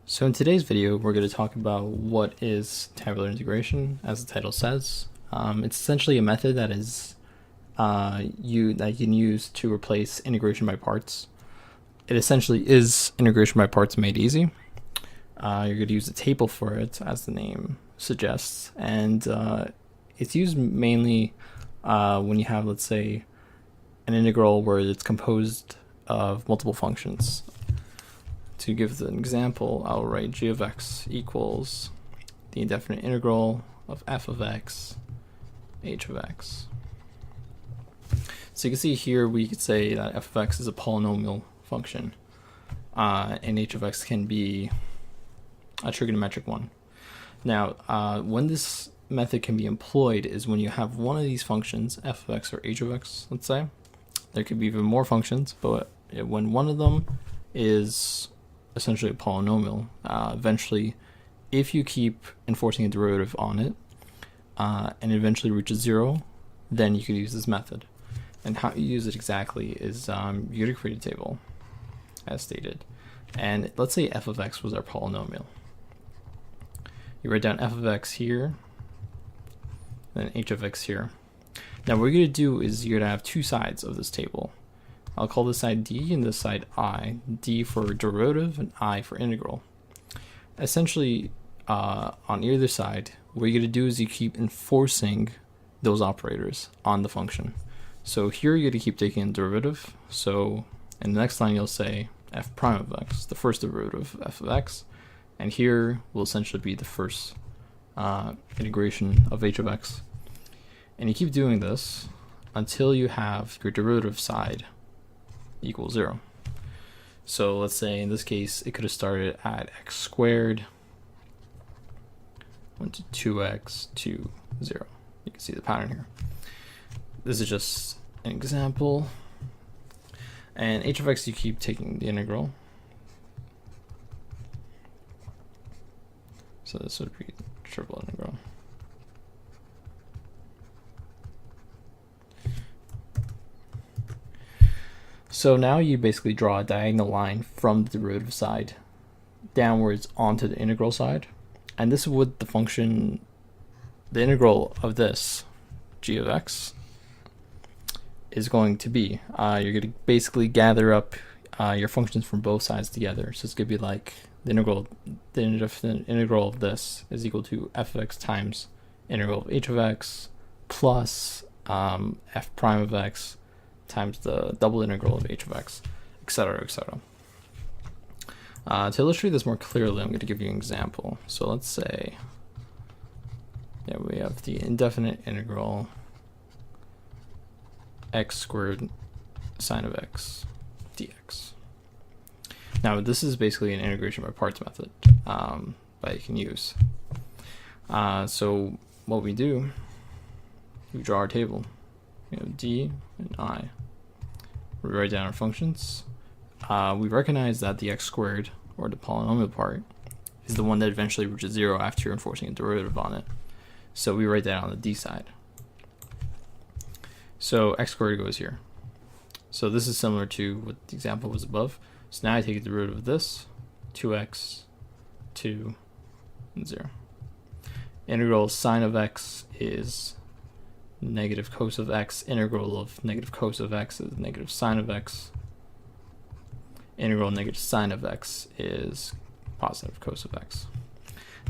So in today's video, we're going to talk about what is tabular integration, as the title says. It's essentially a method that you can use to replace integration by parts. It essentially is integration by parts made easy. You're going to use a table for it, as the name suggests, and it's used mainly when you have, let's say, an integral where it's composed of multiple functions. To give an example, I'll write g of x equals the indefinite integral of f of x, h of x. So you can see here we could say that f of x is a polynomial function, and h of x can be a trigonometric one. Now, when this method can be employed is when you have one of these functions, f of x or h of x, let's say. There could be even more functions, but when one of them is essentially a polynomial, eventually, if you keep enforcing a derivative on it, and it eventually reaches 0, then you could use this method. And how you use it exactly is you're going to create a table, as stated. And let's say f of x was our polynomial. You write down f of x here, then h of x here. Now what you're going to do is you're going to have two sides of this table. I'll call this side d and this side I. D for derivative and I for integral. Essentially, on either side, what you're going to do is you keep enforcing those operators on the function. So here you're going to keep taking a derivative. So in the next line you'll say f prime of x, the first derivative of f of x. And here will essentially be the first integration of h of x. And you keep doing this until you have your derivative side equals 0. So let's say in this case it could have started at x squared, went to 2x to 0. You can see the pattern here. This is just an example. And h of x, you keep taking the integral. So this would be triple integral. So now you basically draw a diagonal line from the derivative side downwards onto the integral side. And this is what the function, the integral of this, g of x, is going to be. You're going to basically gather up your functions from both sides together. So it's going to be like the integral of this is equal to f of x times integral of h of x plus f prime of x times the double integral of h of x, etc., etc. To illustrate this more clearly, I'm going to give you an example. So let's say, we have the indefinite integral x squared sine of x dx. Now this is basically an integration by parts method that you can use. So what we do, we draw our table. We have d and I. We write down our functions. We recognize that the x squared, or the polynomial part, is the one that eventually reaches 0 after you're enforcing a derivative on it. So we write that on the d side. So x squared goes here. So this is similar to what the example was above. So now I take a derivative of this, 2x, 2, and 0. Integral sine of x is negative cos of x. Integral of negative cos of x is negative sine of x. Integral negative sine of x is positive cos of x.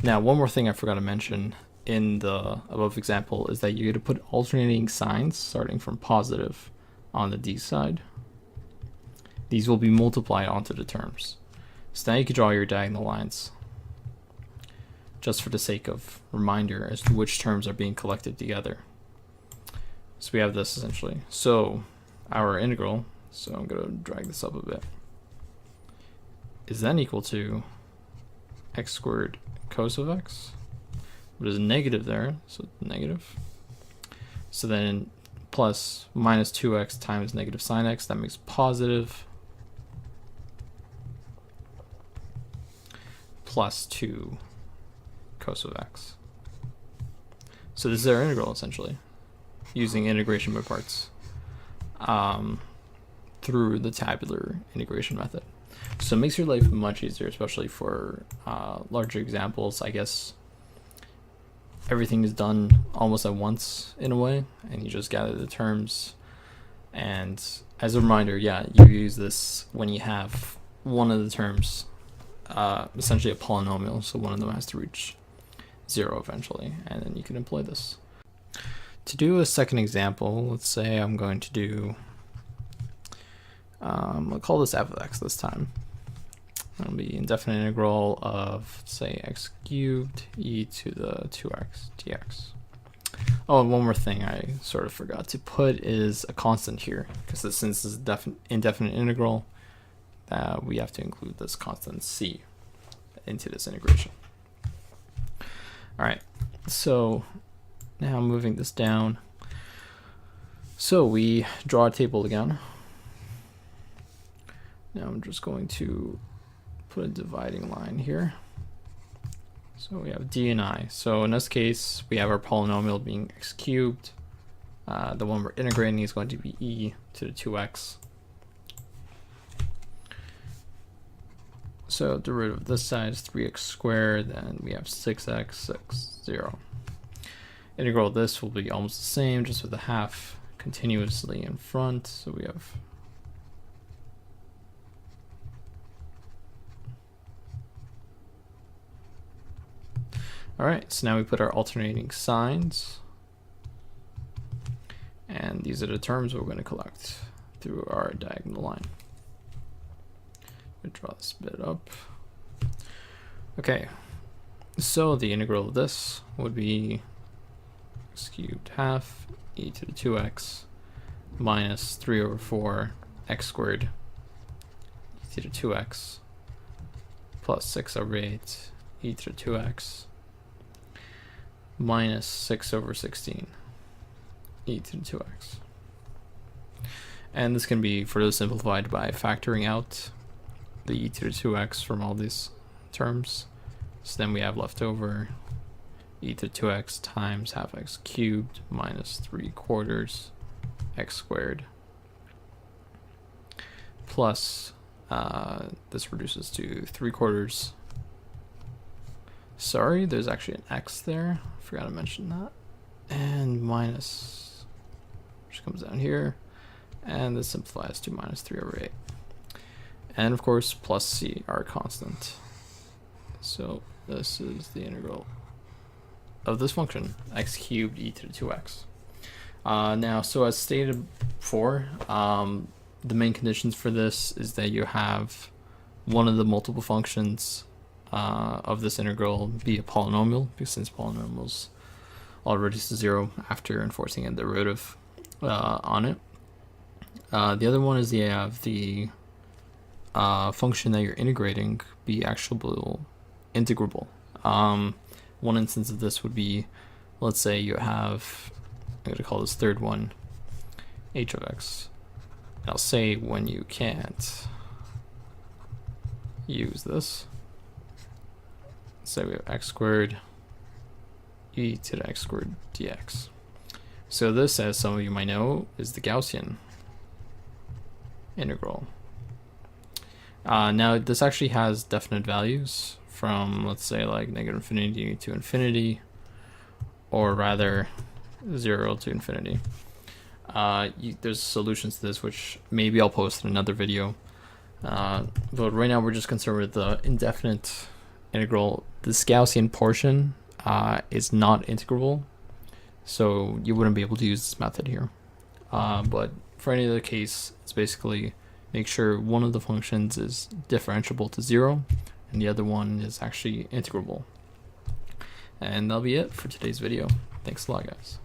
Now, one more thing I forgot to mention in the above example is that you're going to put alternating signs starting from positive on the d side. These will be multiplied onto the terms. So now you can draw your diagonal lines, just for the sake of reminder as to which terms are being collected together. So we have this essentially. So our integral, so I'm going to drag this up a bit, is then equal to x squared cos of x. But there's a negative there, so negative. So then plus minus 2x times negative sine x, that makes positive, plus 2 cos of x. So this is our integral essentially, using integration by parts through the tabular integration method. So it makes your life much easier, especially for larger examples. I guess everything is done almost at once in a way, and you just gather the terms. And as a reminder, yeah, you use this when you have one of the terms, essentially a polynomial, so one of them has to reach 0 eventually, and then you can employ this. To do a second example, let's say I'm going to do, I'll call this f of x this time. It'll be indefinite integral of, say, x cubed e to the 2x dx. Oh, and one more thing I sort of forgot to put is a constant here, because since this is indefinite integral, we have to include this constant c into this integration. All right, so now moving this down. So we draw a table again. Now I'm just going to put a dividing line here. So we have d and I. So in this case, we have our polynomial being x cubed. The one we're integrating is going to be e to the 2x. So derivative of this side is 3x squared, then we have 6x, 6, 0. Integral of this will be almost the same, just with a half continuously in front. So we have all right, so now we put our alternating signs, and these are the terms we're going to collect through our diagonal line. Draw this bit up. Okay, so the integral of this would be x cubed half e to the 2x minus 3 over 4 x squared e to the 2x plus 6 over 8 e to the 2x minus 6 over 16 e to the 2x. And this can be further simplified by factoring out the e to the 2x from all these terms. So then we have left over e to the 2x times half x cubed minus 3/4 x squared plus this reduces to 3/4. Sorry, there's actually an x there. Forgot to mention that. And minus, which comes down here, and this simplifies to minus 3 over 8. And of course, plus c, our constant. So this is the integral of this function, x cubed e to the 2x. Now, so as stated before, the main conditions for this is that you have one of the multiple functions of this integral be a polynomial, because since polynomials all reduce to 0 after enforcing a derivative on it. The other one is you have the function that you're integrating be actually integrable. One instance of this would be, let's say you have, I'm going to call this third one h of x. I'll say when you can't use this, say we have x squared e to the x squared dx. So this, as some of you might know, is the Gaussian integral. Now this actually has definite values from, let's say, like -infinity to infinity, or rather 0 to infinity. There's solutions to this, which maybe I'll post in another video. But right now we're just concerned with the indefinite integral. This Gaussian portion is not integrable, so you wouldn't be able to use this method here. But for any other case, it's basically make sure one of the functions is differentiable to 0 and the other one is actually integrable. And that'll be it for today's video. Thanks a lot, guys.